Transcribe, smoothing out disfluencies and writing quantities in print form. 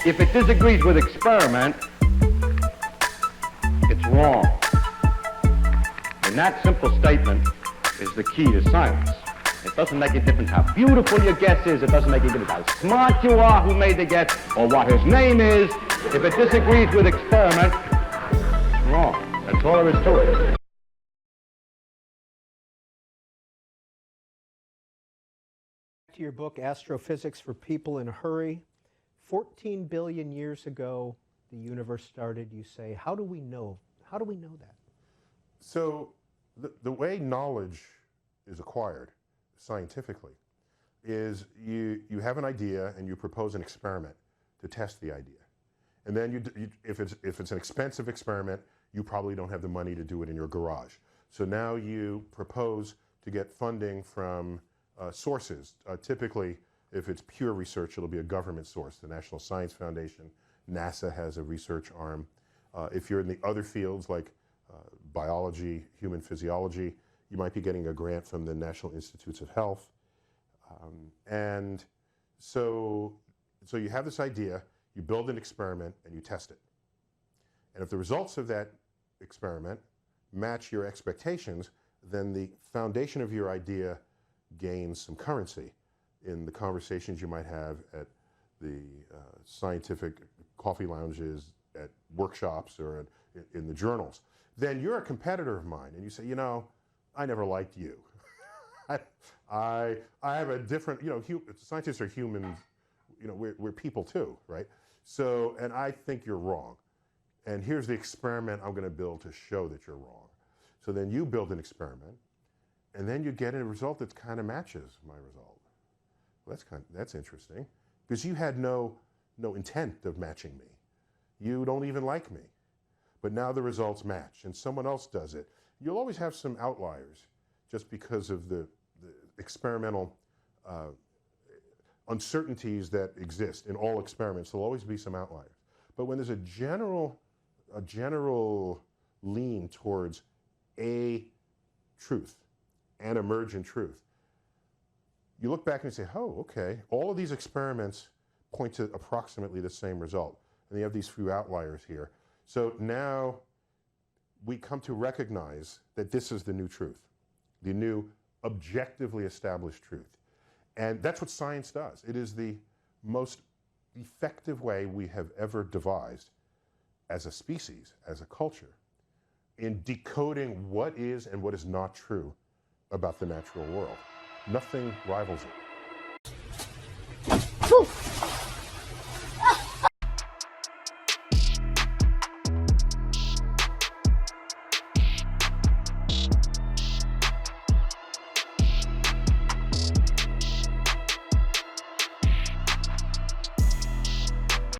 If it disagrees with experiment, it's wrong. And that simple statement is the key to science. It doesn't make a difference how beautiful your guess is. It doesn't make a difference how smart you are who made the guess or what his name is. If it disagrees with experiment, it's wrong. That's all there is to it. To your book, Astrophysics for People in a Hurry. 14 billion years ago, the universe started, you say. How do we know? How do we know that? So the way knowledge is acquired scientifically is you have an idea and you propose an experiment to test the idea. And then if it's an expensive experiment, you probably don't have the money to do it in your garage. So now you propose to get funding from sources. Typically, if it's pure research, it'll be a government source. The National Science Foundation, NASA has a research arm. If you're in the other fields like biology, human physiology, you might be getting a grant from the National Institutes of Health. And so you have this idea, you build an experiment, and you test it. And if the results of that experiment match your expectations, then the foundation of your idea gains some currency in the conversations you might have at the scientific coffee lounges, at workshops, or in the journals. Then you're a competitor of mine, and you say, you know, I never liked you. I have a different, you know, scientists are humans, you know, we're people too, right? So, and I think you're wrong. And here's the experiment I'm going to build to show that you're wrong. So then you build an experiment, and then you get a result that kind of matches my result. Well, that's interesting, because you had no intent of matching me. You don't even like me. But now the results match, and someone else does it. You'll always have some outliers just because of the experimental uncertainties that exist in all experiments. There'll always be some outliers. But when there's a general lean towards a truth, an emergent truth, you look back and you say, oh, okay, all of these experiments point to approximately the same result. And you have these few outliers here. So now we come to recognize that this is the new truth, the new objectively established truth. And that's what science does. It is the most effective way we have ever devised as a species, as a culture, in decoding what is and what is not true about the natural world. Nothing rivals it.